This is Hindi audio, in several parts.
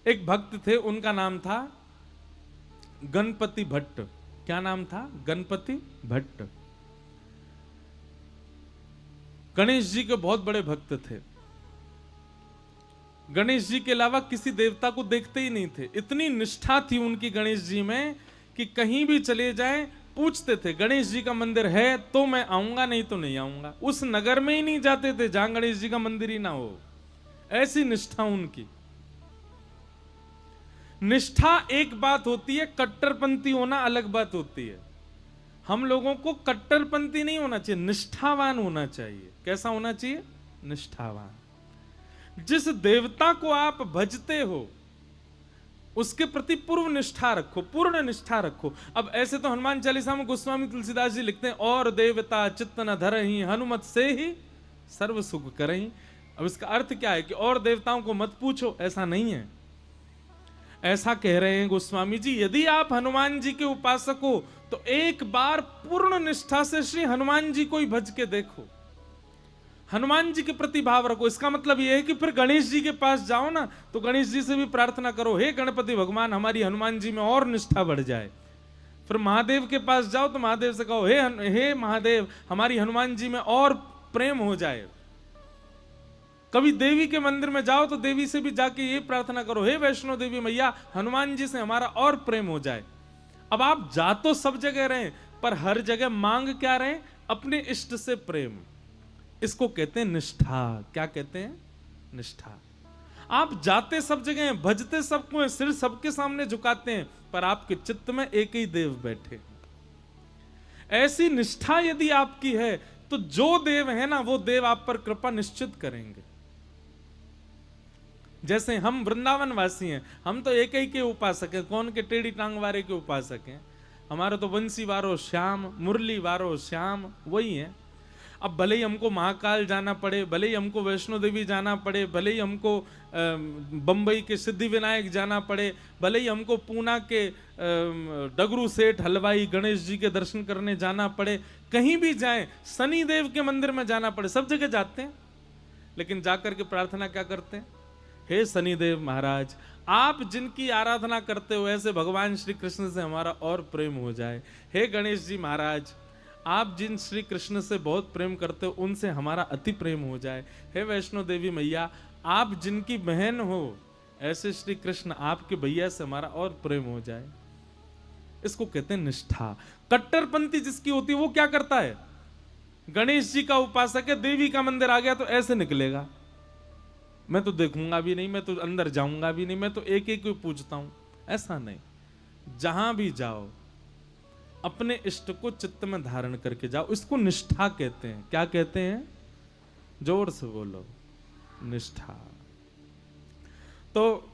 एक भक्त थे, उनका नाम था गणपति भट्ट। क्या नाम था? गणपति भट्ट। गणेश जी के बहुत बड़े भक्त थे। गणेश जी के अलावा किसी देवता को देखते ही नहीं थे। इतनी निष्ठा थी उनकी गणेश जी में कि कहीं भी चले जाएं पूछते थे गणेश जी का मंदिर है तो मैं आऊंगा, नहीं तो नहीं आऊंगा। उस नगर में ही नहीं जाते थे जहां गणेश जी का मंदिर ही ना हो। ऐसी निष्ठा उनकी। निष्ठा एक बात होती है, कट्टरपंथी होना अलग बात होती है। हम लोगों को कट्टरपंथी नहीं होना चाहिए, निष्ठावान होना चाहिए। कैसा होना चाहिए? निष्ठावान। जिस देवता को आप भजते हो उसके प्रति पूर्व निष्ठा रखो, पूर्ण निष्ठा रखो। अब ऐसे तो हनुमान चालीसा में गोस्वामी तुलसीदास जी लिखते हैं, और देवता चित्त न धरहि हनुमत से ही सर्व सुख करहि। अब इसका अर्थ क्या है कि और देवताओं को मत पूछो, ऐसा नहीं है। ऐसा कह रहे हैं गोस्वामी जी, यदि आप हनुमान जी के उपासक हो तो एक बार पूर्ण निष्ठा से श्री हनुमान जी को ही भज के देखो, हनुमान जी के प्रति भाव रखो। इसका मतलब यह है कि फिर गणेश जी के पास जाओ ना तो गणेश जी से भी प्रार्थना करो, हे गणपति भगवान हमारी हनुमान जी में और निष्ठा बढ़ जाए। फिर महादेव के पास जाओ तो महादेव से कहो, हे महादेव हमारी हनुमान जी में और प्रेम हो जाए। कभी देवी के मंदिर में जाओ तो देवी से भी जाके ये प्रार्थना करो, हे वैष्णो देवी मैया हनुमान जी से हमारा और प्रेम हो जाए। अब आप जा तो सब जगह रहे, पर हर जगह मांग क्या रहे? अपने इष्ट से प्रेम। इसको कहते हैं निष्ठा। क्या कहते हैं? निष्ठा। आप जाते सब जगह हैं, भजते सबको हैं, सिर सबके सामने झुकाते हैं, पर आपके चित्त में एक ही देव बैठे। ऐसी निष्ठा यदि आपकी है तो जो देव है ना वो देव आप पर कृपा निश्चित करेंगे। जैसे हम वृंदावन वासी हैं, हम तो एक ही के उपासक हैं। कौन के? टेढ़ी टांग वाले के उपासक हैं। हमारे तो बंसी वारो श्याम, मुरली वारो श्याम, वही है। अब भले ही हमको महाकाल जाना पड़े, भले ही हमको वैष्णो देवी जाना पड़े, भले ही हमको बंबई के सिद्धि विनायक जाना पड़े, भले ही हमको पूना के डगरू सेठ हलवाई गणेश जी के दर्शन करने जाना पड़े, कहीं भी जाएं, शनि देव के मंदिर में जाना पड़े, सब जगह जाते हैं। लेकिन जाकर के प्रार्थना क्या करते हैं? हे शनिदेव महाराज, आप जिनकी आराधना करते हो ऐसे भगवान श्री कृष्ण से हमारा और प्रेम हो जाए। हे गणेश जी महाराज, आप जिन श्री कृष्ण से बहुत प्रेम करते हो उनसे हमारा अति प्रेम हो जाए। हे वैष्णो देवी मैया, आप जिनकी बहन हो ऐसे श्री कृष्ण आपके भैया से हमारा और प्रेम हो जाए। इसको कहते हैं निष्ठा। कट्टरपंथी जिसकी होती है वो क्या करता है? गणेश जी का उपासक है, देवी का मंदिर आ गया तो ऐसे निकलेगा, मैं तो देखूंगा भी नहीं, मैं तो अंदर जाऊंगा भी नहीं, मैं तो एक एक को पूछता हूं। ऐसा नहीं, जहां भी जाओ अपने इष्ट को चित्त में धारण करके जाओ। इसको निष्ठा कहते हैं। क्या कहते हैं? जोर से बोलो, निष्ठा। तो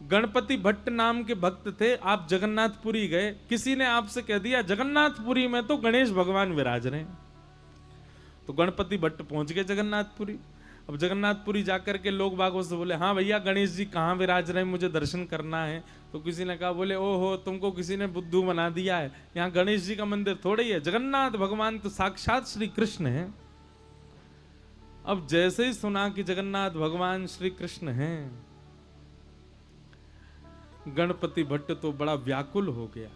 गणपति भट्ट नाम के भक्त थे। आप जगन्नाथपुरी गए, किसी ने आपसे कह दिया जगन्नाथपुरी में तो गणेश भगवान विराज रहे हैं। तो गणपति भट्ट पहुंच गए जगन्नाथपुरी। अब जगन्नाथपुरी जाकर के लोग बागों से बोले, हाँ भैया गणेश जी कहाँ विराज रहे हैं, मुझे दर्शन करना है। तो किसी ने कहा, बोले ओहो तुमको किसी ने बुद्धू बना दिया है, यहाँ गणेश जी का मंदिर थोड़े ही है, जगन्नाथ भगवान तो साक्षात श्री कृष्ण है। अब जैसे ही सुना कि जगन्नाथ भगवान श्री कृष्ण हैं, गणपति भट्ट तो बड़ा व्याकुल हो गया,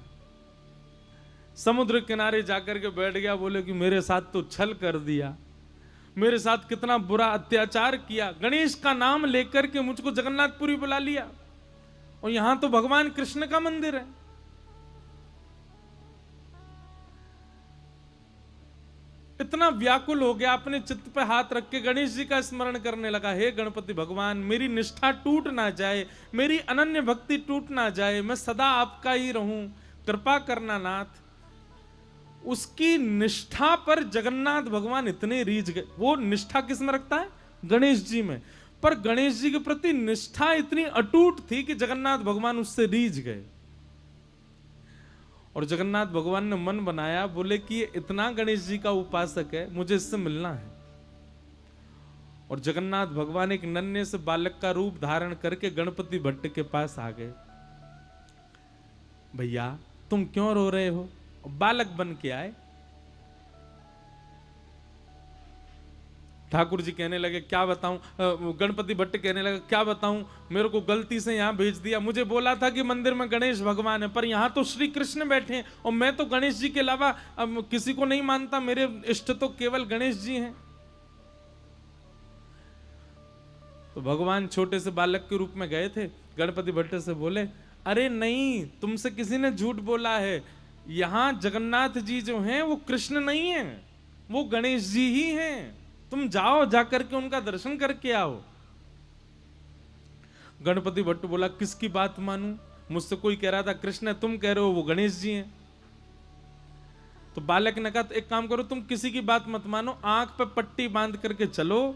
समुद्र किनारे जाकर के बैठ गया। बोले कि मेरे साथ तो छल कर दिया, मेरे साथ कितना बुरा अत्याचार किया, गणेश का नाम लेकर के मुझको जगन्नाथपुरी बुला लिया, और यहां तो भगवान कृष्ण का मंदिर है। इतना व्याकुल हो गया, अपने चित्त पे हाथ रख के गणेश जी का स्मरण करने लगा, हे गणपति भगवान मेरी निष्ठा टूट ना जाए, मेरी अनन्य भक्ति टूट ना जाए, मैं सदा आपका ही रहूं, कृपा करना नाथ। उसकी निष्ठा पर जगन्नाथ भगवान इतने रीझ गए। वो निष्ठा किस में रखता है? गणेश जी में। पर गणेश जी के प्रति निष्ठा इतनी अटूट थी कि जगन्नाथ भगवान उससे रीझ गए। और जगन्नाथ भगवान ने मन बनाया, बोले कि ये इतना गणेश जी का उपासक है, मुझे इससे मिलना है। और जगन्नाथ भगवान एक नन्हे से बालक का रूप धारण करके गणपति भट्ट के पास आ गए। भैया तुम क्यों रो रहे हो? बालक बन के आए, ठाकुर जी कहने लगे क्या बताऊं, गणपति भट्ट कहने लगे क्या बताऊं, मेरे को गलती से यहाँ भेज दिया, मुझे बोला था कि मंदिर में गणेश भगवान है, पर यहाँ तो श्री कृष्ण बैठे हैं और मैं तो गणेश जी के अलावा किसी को नहीं मानता, मेरे इष्ट तो केवल गणेश जी हैं। तो भगवान छोटे से बालक के रूप में गए थे, गणपति भट्ट से बोले अरे नहीं, तुमसे किसी ने झूठ बोला है, यहाँ जगन्नाथ जी जो हैं वो कृष्ण नहीं है, वो गणेश जी ही हैं, तुम जाओ, जाकर के उनका दर्शन करके आओ। गणपति भट्ट बोला किसकी बात मानूं, मुझसे कोई कह रहा था कृष्ण है, तुम कह रहे हो वो गणेश जी हैं। तो बालक ने कहा एक काम करो, तुम किसी की बात मत मानो, आंख पे पट्टी बांध करके चलो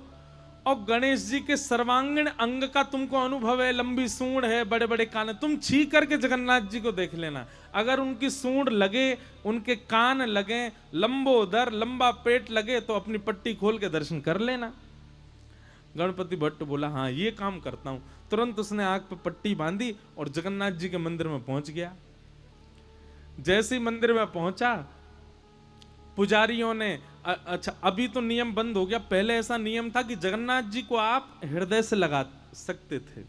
और गणेश जी के सर्वांगीण अंग का तुमको अनुभव है, लंबी सूंड है, बड़े बड़े कान है, तुम छी करके जगन्नाथ जी को देख लेना, अगर उनकी सूंड लगे, उनके कान लगे, लंबोदर लंबा पेट लगे तो अपनी पट्टी खोल के दर्शन कर लेना। गणपति भट्ट बोला हाँ ये काम करता हूं। तुरंत उसने आंख पे पट्टी बांधी और जगन्नाथ जी के मंदिर में पहुंच गया। जैसे ही मंदिर में पहुंचा, पुजारियों ने, अच्छा अभी तो नियम बंद हो गया, पहले ऐसा नियम था कि जगन्नाथ जी को आप हृदय से लगा सकते थे।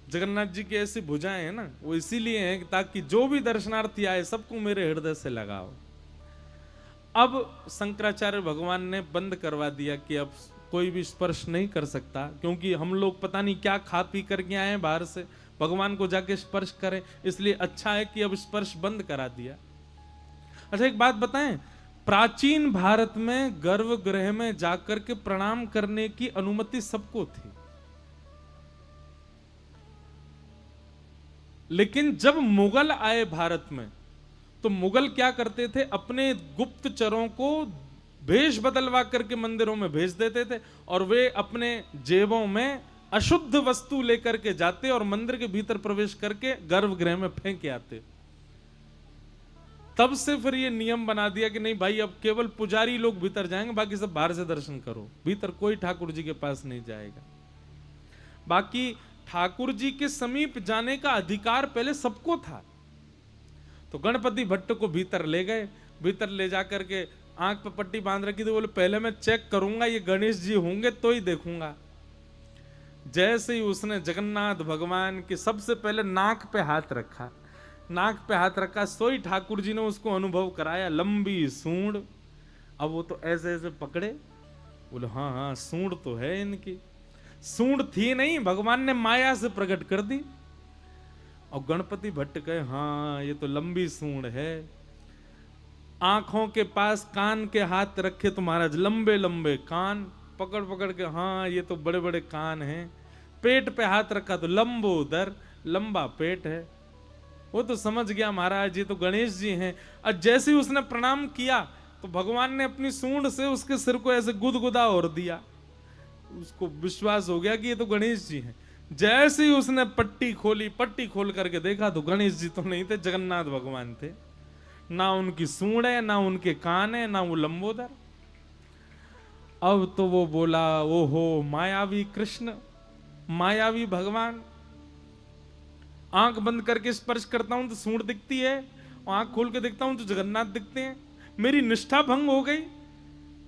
जगन्नाथ जी की ऐसी भुजाएं हैं ना, वो इसीलिए हैं ताकि जो भी दर्शनार्थी आए सबको मेरे हृदय से लगाओ। अब शंकराचार्य भगवान ने बंद करवा दिया कि अब कोई भी स्पर्श नहीं कर सकता, क्योंकि हम लोग पता नहीं क्या खा पी करके आए हैं बाहर से, भगवान को जाके स्पर्श करें, इसलिए अच्छा है कि अब स्पर्श बंद करा दिया। अच्छा एक बात बताएं, प्राचीन भारत में गर्भगृह में जाकर के प्रणाम करने की अनुमति सबको थी, लेकिन जब मुगल आए भारत में तो मुगल क्या करते थे, अपने गुप्तचरों को भेष बदलवा करके मंदिरों में भेज देते थे और वे अपने जेबों में अशुद्ध वस्तु लेकर के जाते और मंदिर के भीतर प्रवेश करके गर्भगृह में फेंक आते। तब से फिर ये नियम बना दिया कि नहीं भाई, अब केवल पुजारी लोग भीतर जाएंगे, बाकी सब बाहर से दर्शन करो, भीतर कोई ठाकुर जी के पास नहीं जाएगा। बाकी ठाकुर जी के समीप जाने का अधिकार पहले सबको था। तो गणपति भट्ट को भीतर ले गए, भीतर ले जाकर के आंख पे पट्टी बांध रखी, तो बोले पहले मैं चेक करूंगा ये गणेश जी होंगे तो ही देखूंगा। जैसे ही उसने जगन्नाथ भगवान के सबसे पहले नाक पे हाथ रखा, नाक पे हाथ रखा, सोई ठाकुर जी ने उसको अनुभव कराया, लंबी सूंड। अब वो तो ऐसे ऐसे पकड़े, बोले हाँ हाँ सूंड तो है इनकी, सूंड थी नहीं, भगवान ने माया से प्रकट कर दी। और गणपति भट्ट कहे हाँ ये तो लंबी सूंड है। आंखों के पास कान के हाथ रखे तो महाराज लंबे लंबे कान, पकड़ पकड़ के हाँ ये तो बड़े बड़े कान हैं। पेट पे हाथ रखा तो लंबोदर लंबा पेट है। वो तो समझ गया महाराज ये तो गणेश जी हैं। और जैसे ही उसने प्रणाम किया तो भगवान ने अपनी सूंड से उसके सिर को ऐसे गुदगुदा और दिया, उसको विश्वास हो गया कि ये तो गणेश जी हैं। जैसे ही उसने पट्टी खोली, पट्टी खोल करके देखा तो गणेश जी तो नहीं थे, जगन्नाथ भगवान थे। ना उनकी सूंड है, ना उनके कान है, ना वो लंबोदर। अब तो वो बोला ओहो मायावी कृष्ण, मायावी भगवान। आंख बंद करके स्पर्श करता हूं तो सूंड दिखती है, आंख खोल के देखता हूं तो जगन्नाथ दिखते हैं, मेरी निष्ठा भंग हो गई।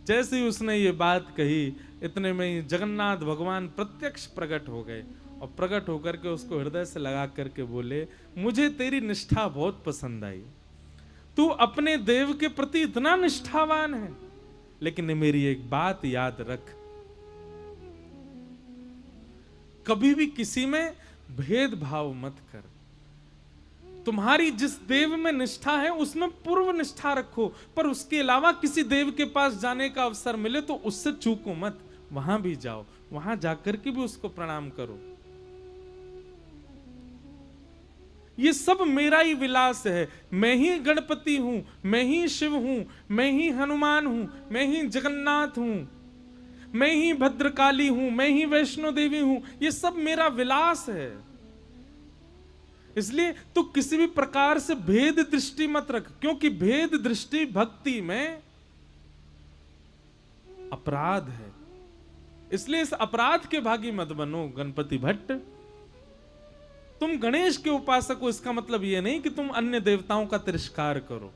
जैसे ही उसने ये बात कही, इतने में ही जगन्नाथ भगवान प्रत्यक्ष प्रकट हो गए और प्रकट होकर के उसको हृदय से लगा करके बोले मुझे तेरी निष्ठा बहुत पसंद आई, तू अपने देव के प्रति इतना निष्ठावान है, लेकिन मेरी एक बात याद रख, कभी भी किसी में भेदभाव मत कर। तुम्हारी जिस देव में निष्ठा है उसमें पूर्व निष्ठा रखो, पर उसके अलावा किसी देव के पास जाने का अवसर मिले तो उससे चूको मत, वहां भी जाओ, वहां जाकर के भी उसको प्रणाम करो। ये सब मेरा ही विलास है, मैं ही गणपति हूं, मैं ही शिव हूं, मैं ही हनुमान हूं, मैं ही जगन्नाथ हूं, मैं ही भद्रकाली हूं, मैं ही वैष्णो देवी हूं, ये सब मेरा विलास है। इसलिए तो किसी भी प्रकार से भेद दृष्टि मत रख, क्योंकि भेद दृष्टि भक्ति में अपराध है। इसलिए इस अपराध के भागी मत बनो गणपति भट्ट। तुम गणेश के उपासक हो, इसका मतलब यह नहीं कि तुम अन्य देवताओं का तिरस्कार करो।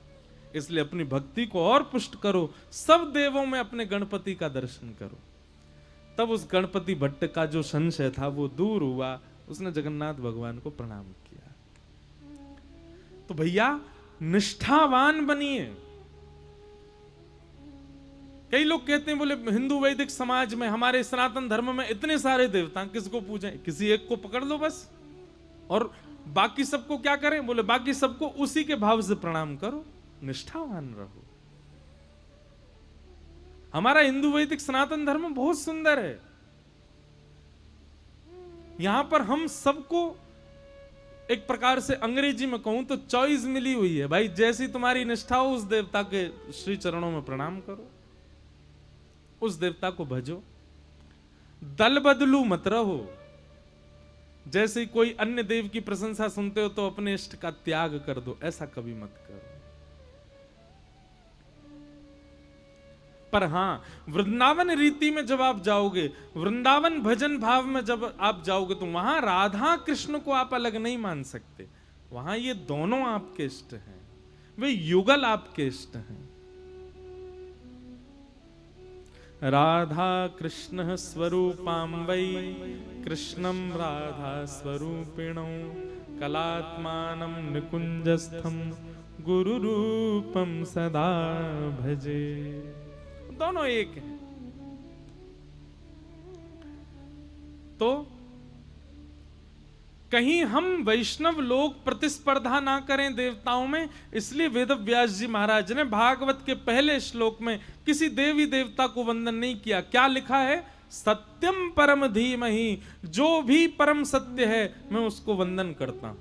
इसलिए अपनी भक्ति को और पुष्ट करो, सब देवों में अपने गणपति का दर्शन करो। तब उस गणपति भट्ट का जो संशय था वो दूर हुआ, उसने जगन्नाथ भगवान को प्रणाम किया। तो भैया निष्ठावान बनिए। कई लोग कहते हैं, बोले हिंदू वैदिक समाज में, हमारे सनातन धर्म में इतने सारे देवता, किसको पूजें? किसी एक को पकड़ लो बस, और बाकी सबको क्या करें? बोले बाकी सबको उसी के भाव से प्रणाम करो, निष्ठावान रहो। हमारा हिंदू वैदिक सनातन धर्म बहुत सुंदर है। यहां पर हम सबको एक प्रकार से अंग्रेजी में कहूं तो चॉइस मिली हुई है भाई, जैसी तुम्हारी निष्ठा हो उस देवता के श्री चरणों में प्रणाम करो, उस देवता को भजो, दल बदलू मत रहो। जैसे ही कोई अन्य देव की प्रशंसा सुनते हो तो अपने इष्ट का त्याग कर दो, ऐसा कभी मत करो। पर हां, वृंदावन रीति में जब आप जाओगे, वृंदावन भजन भाव में जब आप जाओगे, तो वहां राधा कृष्ण को आप अलग नहीं मान सकते। वहां ये दोनों आपके इष्ट हैं, वे युगल आपके इष्ट हैं। राधा कृष्ण स्वरूपां वै कृष्णं राधा स्वरूपिणौ कलात्मानं निकुंजस्थं गुरुरूपं सदा भजे। दोनों एक हैं। तो कहीं हम वैष्णव लोग प्रतिस्पर्धा ना करें देवताओं में, इसलिए वेदव्यास जी महाराज ने भागवत के पहले श्लोक में किसी देवी देवता को वंदन नहीं किया। क्या लिखा है? सत्यम परम धीमहि, जो भी परम सत्य है मैं उसको वंदन करता हूं।